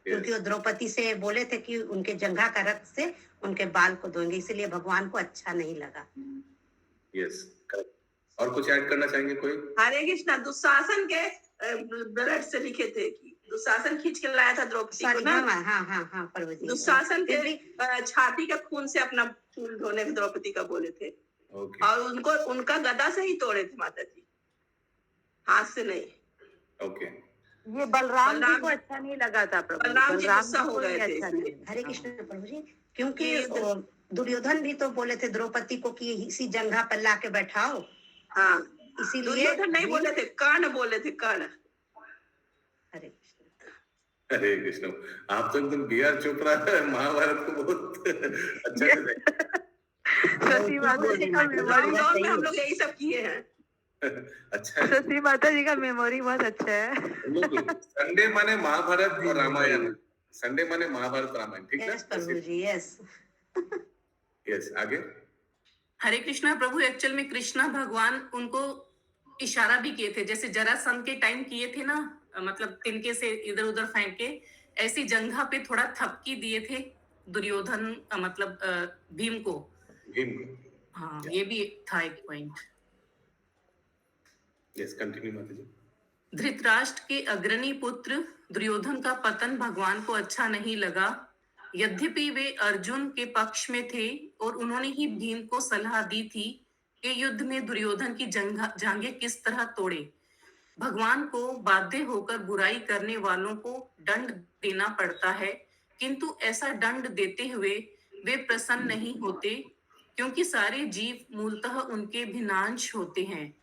क्योंकि वो द्रौपदी से बोले थे कि उनके जंघा का रक्त से उनके बाल को धोएंगे, इसीलिए भगवान को अच्छा नहीं लगा।
यस, और कुछ ऐड करना चाहेंगे कोई?
हरे कृष्णा, दुशासन के ब्लड से लिखे थे कि दुशासन खींच के लाया था द्रौपदी को ना।
हाँ प्रभु जी।
दुशासन के छाती के खून से अपना फूल धोने में द्रौपदी का बोले थे।
Okay.
और उनको उनका गदा से ही तोड़े थे माता जी, हाथ से नहीं।
ओके।
ये बलराम जी को अच्छा नहीं लगा था प्रभु।
बलराम जी गुस्सा हो
को
गए
भी
थे।
अच्छा नहीं।
हरे कृष्ण प्रभु जी, क्योंकि दुर्योधन भी तो बोले थे द्रौपदी को कि इसी जंघा पर ला के बैठाओ।
हाँ,
इसीलिए
दुर्योधन नहीं बोले थे, कर्ण बोले थे, कर्ण।
हरे कृष्ण।
हरे कृष्ण, आप तो एकदम बी.आर. चोपड़ा महाभारत को बहुत अच्छा से
सती माता जी का मेमोरी
लॉकडाउन में हम लोग यही सब किए हैं।
अच्छा है।
सती माता जी का मेमोरी बहुत अच्छा है।
संडे माने महाभारत और रामायण, संडे माने महाभारत रामायण, ठीक है?
यस प्रभु जी, यस।
यस, आगे।
हरे कृष्णा प्रभु, एक्चुअल में कृष्णा भगवान उनको इशारा भी किए थे, जैसे जरासंध के टाइम किए थे ना, मतलब तिनके से इधर उधर फेंक के ऐसी जंघा पे थोड़ा थपकी दिए थे दुर्योधन मतलब भीम को।
भीम को।
हाँ, ये भी था एक पॉइंट।
यस, कंटिन्यू माता जी।
धृतराष्ट्र के अग्रणी पुत्र दुर्योधन का पतन भगवान को अच्छा नहीं लगा। यद्यपि वे अर्जुन के पक्ष में थे और उन्होंने ही भीम को सलाह दी थी कि युद्ध में दुर्योधन की जांघें किस तरह तोड़े। भगवान को बाध्य होकर बुराई करने वालों को दंड देना पड़ता है, किंतु ऐसा दंड देते हुए वे प्रसन्न नहीं होते, क्योंकि सारे जीव मूलतः उनके भिन्नांश होते हैं।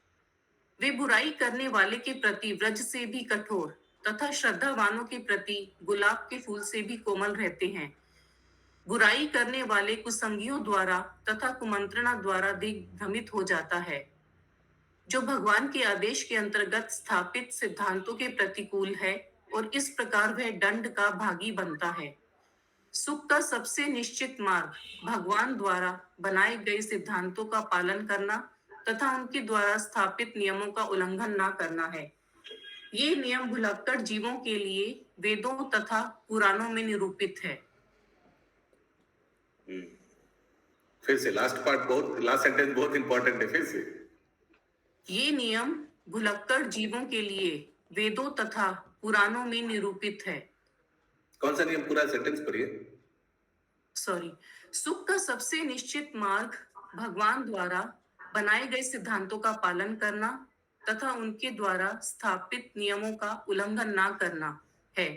वे बुराई करने वाले के प्रति व्रज से भी कठोर तथा श्रद्धावानों के प्रति गुलाब के फूल से भी कोमल रहते हैं। बुराई करने वाले कुसंगियों द्वारा तथा कुमंत्रणा द्वारा दिग्भ्रमित हो जाता है। जो भगवान के आदेश के अंतर्गत स्थापित सिद्धांतों के प्रतिकूल है और इस प्रकार वह दंड का भागी बनता है। सुख का सबसे निश्चित मार्ग भगवान द्वारा बनाए गए सिद्धांतों का पालन करना तथा उनके द्वारा स्थापित नियमों का उल्लंघन न करना है। ये नियम भुलक्कड़ जीवों के लिए वेदों तथा पुराणों में निरूपित है।
फिर से लास्ट सेंटेंस बहुत इंपॉर्टेंट है। फिर से
ये नियम भुलक्कड़ जीवों के लिए वेदों तथा पुराणों में निरूपित है।
कौन सा नियम? पूरा सेंटेंस पढ़िए।
सॉरी। सुख का सबसे निश्चित मार्ग भगवान द्वारा बनाए गए सिद्धांतों का पालन करना तथा उनके द्वारा स्थापित नियमों का उल्लंघन ना करना है।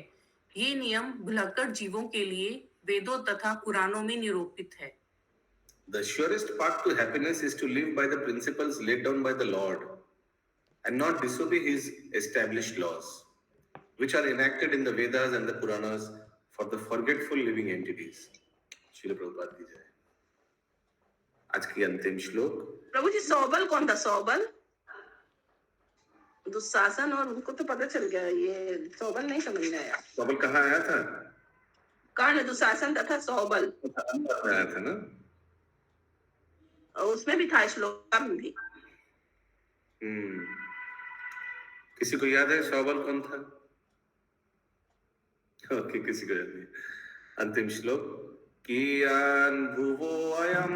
ये नियम भुलक्कड़ जीवों के लिए वेदों तथा पुराणों में निरूपित है।
The surest path to happiness is to live by the principles laid down by the Lord and not disobey his established laws, which are enacted in the Vedas and the Puranas for the forgetful living entities. Srila Prabhupada की जय। आज की अंतिम श्लोक।
प्रभु जी, सौबल कौन था? सौबल दुशासन, और उनको तो पता चल गया, ये सौबल नहीं समझ में आया।
सौबल कहाँ आया था?
कर्ण, दुशासन तथा सौबल
आया था ना,
और उसमें भी था, श्लोक में भी।
किसी को याद है सौबल कौन था? ओके, किसी को याद नहीं। अंतिम श्लोक। कियान भुवो अयम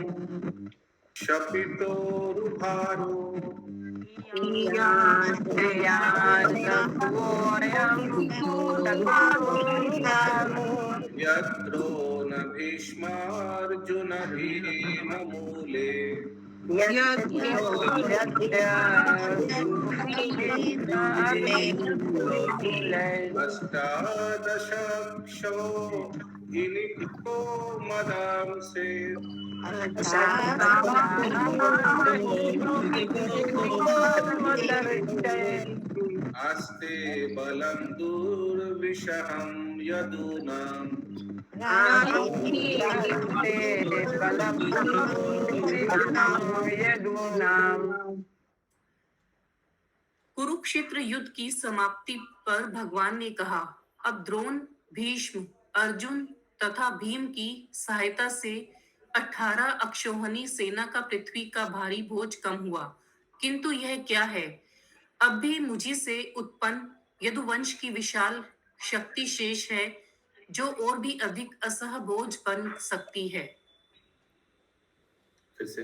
शपितो रुभारो यत्रो न भीष्मार्जुन भीममूले अष्टादशक्षो इनिको मदांसे आस्ते बलं दुर्विषहं यदूनाम्
कुरुक्षेत्र युद्ध की समाप्ति पर भगवान ने कहा, अब द्रोण, भीष्म, अर्जुन तथा भीम की सहायता से 18 अक्षौहिणी सेना का पृथ्वी का भारी बोझ कम हुआ। किंतु यह क्या है? अब भी मुझी से उत्पन्न यदुवंश की विशाल शक्ति शेष है, जो और भी अधिक असह बोझ बन सकती है।
फिर से।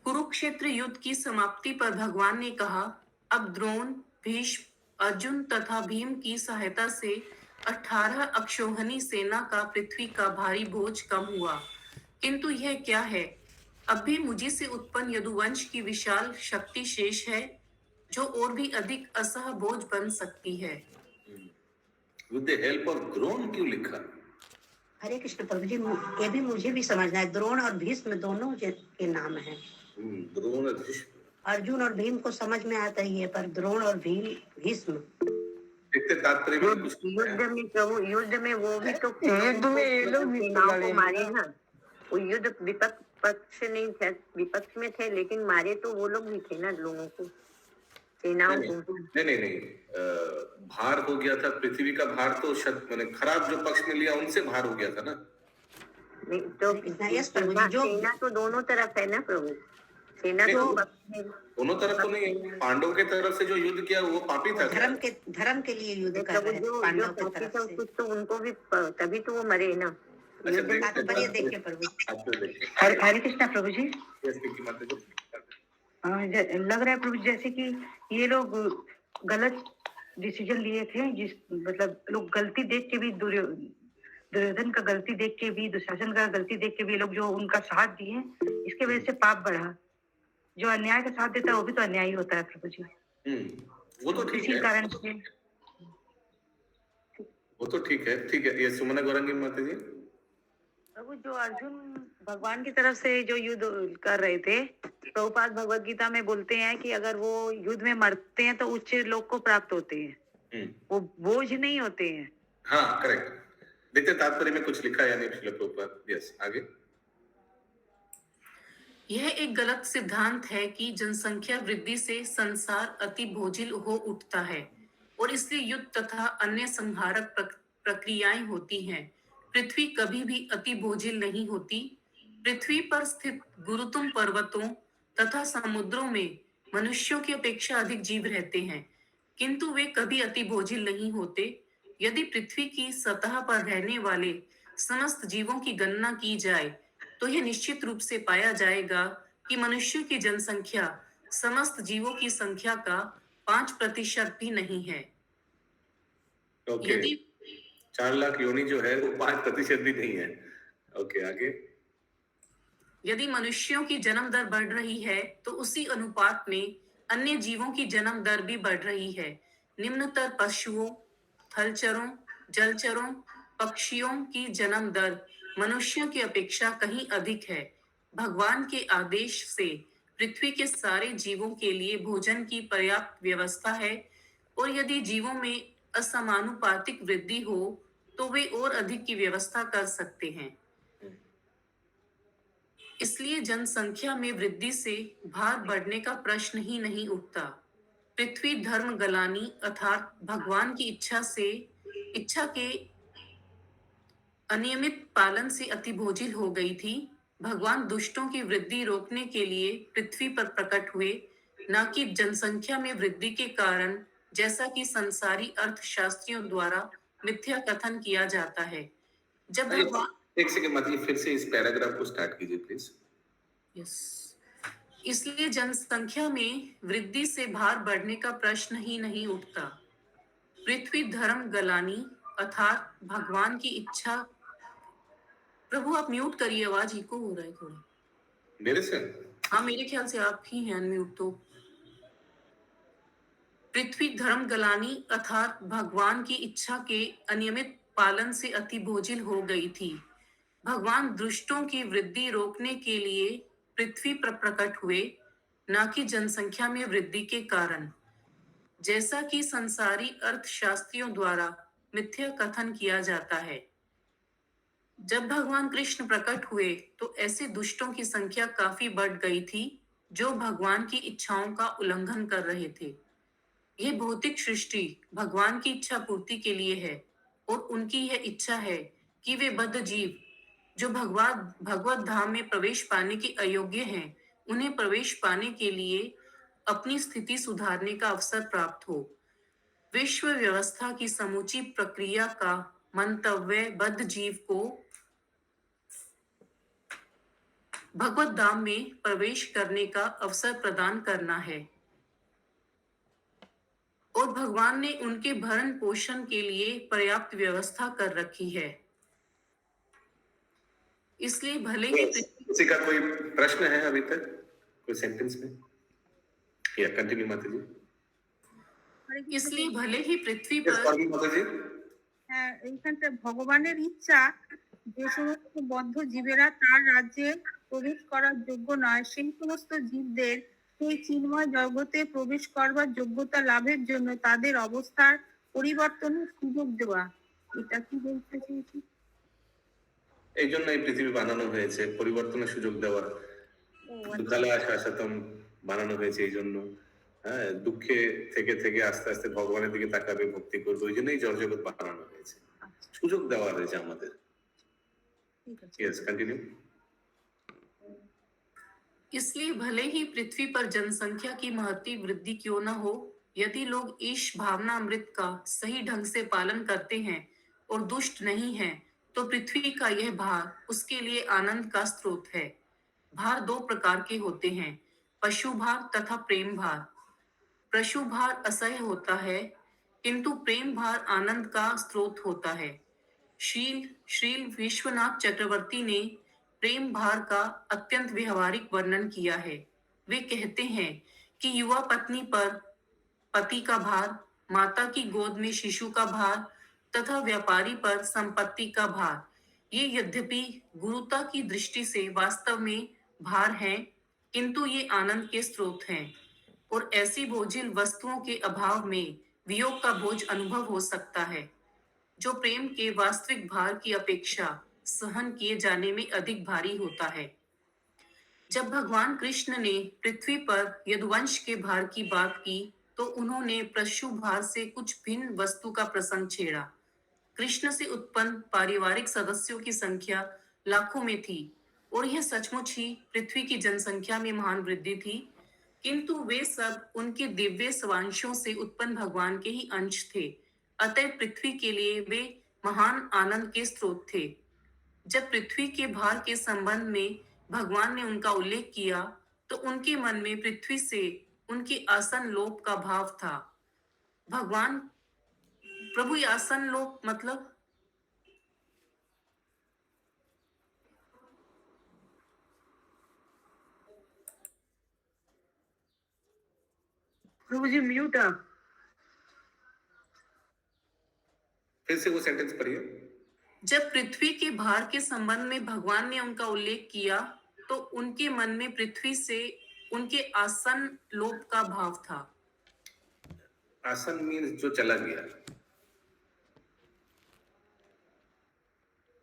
कुरुक्षेत्र युद्ध की समाप्ति पर भगवान ने कहा, अब द्रोण, भीष्म, अर्जुन तथा भीम की सहायता से 18 अक्षौहिणी सेना का पृथ्वी का भारी बोझ कम हुआ। किंतु यह क्या है? अब भी मुझी से उत्पन्न यदुवंश की विशाल शक्ति शेष है, जो और भी अधिक असह बोझ बन सकती है।
With the help of Drona क्यों लिखा?
हरे कृष्ण प्रभु जी, ये भी मुझे भी समझना है। द्रोण और भीष्म दोनों के नाम हैं।
द्रोण और भीष्म।
अर्जुन और भीम को समझ में आता ही है, पर द्रोण और भीष्म
तात्पर्य में कुछ
युद्ध में प्रभु, युद्ध में वो भी तो युद्ध में ये लोग सेनाओं को मारे ना। वो युद्ध विपक्ष पक्ष नहीं थे, विपक्ष में थे, लेकिन मारे तो वो लोग भी थे ना, लोगों को, सेनाओं को।
नहीं, भार हो गया था पृथ्वी का भार, तो मैंने खराब जो पक्ष में लिया उनसे भार हो गया था ना।
नहीं तो सेना तो दोनों तरफ है ना प्रभु, सेना
नहीं,
को
तो
अपने
दोनों तरफ तो नहीं है। पांडव के तरफ से जो युद्ध किया वो पापी
वो
था क्या?
धर्म के लिए युद्ध कर
मतलब
रहे हैं
जो
पांडव की
पापी
तरफ
था
से।
कुछ तो उनको भी तभी तो वो मरे ना।
अच्छा,
युद्ध में
देखते हैं,
तात्पर्य देखिए प्रभु।
आपको देखते हैं।
हरे कृष्णा प्रभु जी।
जैसे कि माता जी,
लग रहा है प्रभु जैसे कि ये लोग गलत डिसीजन लिए थे, जिस मतलब लोग गलती देख के भी दुर्योधन का गलती देख के भी, दुशासन का गलती देख के भी लोग जो उनका साथ दिए, इसके वजह से पाप बढ़ा। जो अन्याय का साथ देता है वो भी तो अन्यायी होता है प्रभु जी।
वो तो ठीक
इसी
है,
कारण से
वो तो ठीक है, ठीक है। ये सुमना गौरंगी माता जी,
प्रभु जो अर्जुन भगवान की तरफ से जो युद्ध कर रहे थे, प्रभुपाद भगवत गीता में बोलते हैं कि अगर वो युद्ध में मरते हैं तो उच्च लोक को प्राप्त होते हैं, वो बोझ नहीं होते हैं।
हाँ करेक्ट। देखते हैं तात्पर्य में कुछ लिखा है या नहीं श्रील प्रभुपाद। यस, आगे।
यह एक गलत सिद्धांत है कि जनसंख्या वृद्धि से संसार अति बोझिल हो उठता है और इसलिए युद्ध तथा अन्य संहारक प्रक्रियाएं होती हैं। पृथ्वी कभी भी अति बोझिल नहीं होती। पृथ्वी पर स्थित गुरुतुम पर्वतों तथा समुद्रों में मनुष्यों की अपेक्षा अधिक जीव रहते हैं, किंतु वे कभी अति बोझिल नहीं होते। यदि पृथ्वी की सतह पर रहने वाले समस्त जीवों की गणना की जाए तो यह निश्चित रूप से पाया जाएगा कि मनुष्य की जनसंख्या समस्त जीवों की संख्या का 5% भी नहीं है।
ओके,
यदि
4 लाख योनि जो है वो 5% भी नहीं है। ओके, आगे।
यदि मनुष्यों की जन्म दर बढ़ रही है तो उसी अनुपात में अन्य जीवों की जन्म दर भी बढ़ रही है। निम्नतर पशुओं, थलचरों, जलचरों, पक्षियों की जन्म दर मनुष्यों की अपेक्षा कहीं अधिक है। भगवान के आदेश से पृथ्वी के सारे जीवों के लिए भोजन की पर्याप्त व्यवस्था है और यदि जीवों में असमानुपातिक वृद्धि हो तो वे और अधिक की व्यवस्था कर सकते हैं। इसलिए जनसंख्या में वृद्धि से भार बढ़ने का प्रश्न ही नहीं उठता। पृथ्वी धर्म गलानी अर्थात भगवान की इच्छा के अनियमित पालन से अति बोझिल हो गई थी। भगवान दुष्टों की वृद्धि रोकने के लिए पृथ्वी पर प्रकट हुए, न कि जनसंख्या में वृद्धि के कारण, जैसा कि संसारी अर्थशास्त्रियों द्वारा मिथ्या कथन किया जाता है। जब भगवान
एक सेकंड मतलब फिर से इस पैराग्राफ को स्टार्ट कीजिए प्लीज।
यस, इसलिए जनसंख्या में वृद्धि से भार बढ़ने का प्रश्न ही नहीं उठता। पृथ्वी धर्म गलानी अर्थात भगवान की इच्छा। प्रभु आप म्यूट करिए, आवाज इको हो रहा है थोड़ा।
मेरे से?
हाँ, मेरे ख्याल से आप ही हैं अनम्यूट। तो पृथ्वी धर्म गलानी अर्थात भगवान की इच्छा के अनियमित पालन से अति बोझिल हो गई थी। भगवान दुष्टों की वृद्धि रोकने के लिए पृथ्वी पर प्रकट हुए, न कि जनसंख्या में वृद्धि के कारण, जैसा कि संसारी अर्थशास्त्रियों द्वारा मिथ्या कथन किया जाता है। जब भगवान कृष्ण प्रकट हुए तो ऐसे दुष्टों की संख्या काफी बढ़ गई थी जो भगवान की इच्छाओं का उल्लंघन कर रहे थे। यह भौतिक सृष्टि भगवान की इच्छा पूर्ति के लिए है और उनकी यह इच्छा है कि वे बद्ध जीव जो भगवत धाम में प्रवेश पाने के अयोग्य हैं, उन्हें प्रवेश पाने के लिए अपनी स्थिति सुधारने का अवसर प्राप्त हो। विश्व व्यवस्था की समूची प्रक्रिया का मंतव्य बद्ध जीव को भगवत धाम में प्रवेश करने का अवसर प्रदान करना है और भगवान ने उनके भरण पोषण के लिए पर्याप्त व्यवस्था कर रखी है। इसलिए भले ही
किसी का कोई प्रश्न है अभी तक कोई सेंटेंस में? या कंटिन्यू माता जी।
इसलिए भले ही पृथ्वी पर
माता जी।
হ্যাঁ, এইখানটা ভগবানের ইচ্ছা যে সমস্ত বদ্ধ জীবেরা তার রাজ্যে প্রবেশ করার যোগ্য নয় সেই সমস্ত জীবদের সেই চিন্ময় জগতে প্রবেশ করবার যোগ্যতা লাভের জন্য তাদের অবস্থার পরিবর্তনের সুযোগ দেওয়া। এটা কি বলতে চাইছি?
এই জন্য এই পৃথিবী বানানো হয়েছে, পরিবর্তনের সুযোগ দেওয়া। দুঃখালয় শাশ্বতম বানানো হয়েছে এই জন্য। হ্যাঁ, দুঃখে থেকে থেকে আস্তে আস্তে ভগবানের দিকে তাকাবে, ভক্তি করবে, ওই জন্যই জড়জগৎ বানানো হয়েছে, সুযোগ দেওয়া হয়েছে আমাদের।
ঠিক আছে।
Yes, continue.
इसलिए भले ही पृथ्वी पर जनसंख्या की महती वृद्धि क्यों न हो, यदि लोग ईश भावना अमृत का सही ढंग से पालन करते हैं और दुष्ट नहीं हैं, तो पृथ्वी का यह भार उसके लिए आनंद का स्रोत है। भार दो प्रकार के होते हैं, पशु भार तथा प्रेम भार। पशु भार असह्य होता है, किंतु प्रेम भार आनंद का स्रोत होता है। श्रील विश्वनाथ चक्रवर्ती ने प्रेम भार का अत्यंत व्यवहारिक वर्णन किया है। वे कहते हैं कि युवा पत्नी पर पति का भार, माता की गोद में शिशु का भार तथा व्यापारी पर संपत्ति का भार, ये यद्यपि गुरुता की दृष्टि से वास्तव में भार हैं, किंतु ये आनंद के स्रोत हैं। और ऐसी बोझिल वस्तुओं के अभाव में वियोग का बोझ अनुभव हो सकता है, जो प्रेम के वास्तविक भार की अपेक्षा सहन किए जाने में अधिक भारी होता है। जब भगवान कृष्ण ने पृथ्वी पर यदुवंश के भार की बात की, तो उन्होंने पशु भार से कुछ भिन्न वस्तु का प्रसंग छेड़ा। कृष्ण से उत्पन्न पारिवारिक सदस्यों की संख्या लाखों में थी, और यह सचमुच ही पृथ्वी की जनसंख्या में महान वृद्धि थी, किंतु वे सब उनके दिव्य स्वांशों से उत्पन्न भगवान के ही अंश थे। अतः पृथ्वी के लिए वे महान आनंद के स्रोत थे। जब पृथ्वी के भार के संबंध में भगवान ने उनका उल्लेख किया, तो उनके मन में पृथ्वी से उनके आसन लोप का भाव था। भगवान प्रभु, ये आसन लोप मतलब?
प्रभु जी म्यूट आप।
फिर से वो सेंटेंस पढ़िए।
जब पृथ्वी के भार के संबंध में भगवान ने उनका उल्लेख किया, तो उनके मन में पृथ्वी से उनके आसन लोप का भाव था।
आसन मीन्स जो चला गया।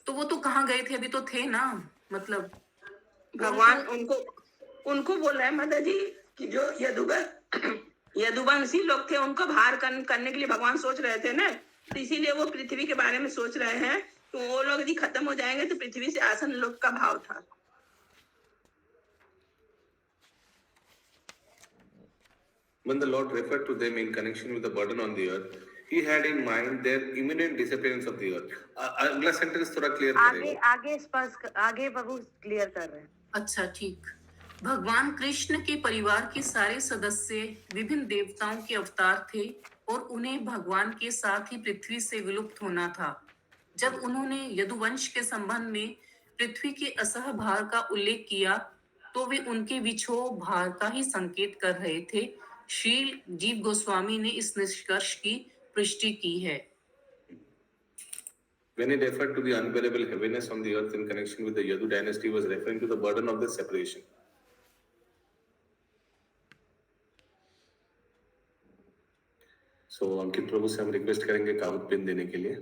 तो वो तो कहाँ गए थे? अभी तो थे ना, मतलब
भगवान उनको बोल रहे हैं माता जी कि जो यदुवंशी लोग थे, उनको भार करने के लिए भगवान सोच रहे थे ना, तो इसीलिए वो पृथ्वी के बारे में सोच रहे हैं। तो वो लोग यदि खत्म हो जाएंगे तो पृथ्वी से आसन लोक का भाव था।
When the Lord referred to them in connection with the burden on the earth, He had in mind their imminent disappearance of the earth. अगला सेंटेंस थोड़ा क्लियर करेगा।
आगे स्पष्ट, आगे प्रभु क्लियर कर रहे हैं।
अच्छा, ठीक। भगवान कृष्ण के परिवार के सारे सदस्य विभिन्न देवताओं के अवतार थे, और उन्हें भगवान के साथ ही पृथ्वी से विलुप्त होना था। जब उन्होंने यदुवंश के संबंध में पृथ्वी के असह भार का उल्लेख किया, तो वे उनके विक्षोभ भार का ही संकेत कर रहे थे। श्रील जीव गोस्वामी ने इस निष्कर्ष की पुष्टि की है।
When he referred to the unbearable heaviness on the earth in connection with the Yadu dynasty, he was referring to the burden of the separation. So अंकित प्रभु से हम रिक्वेस्ट करेंगे कागज पेन देने के लिए।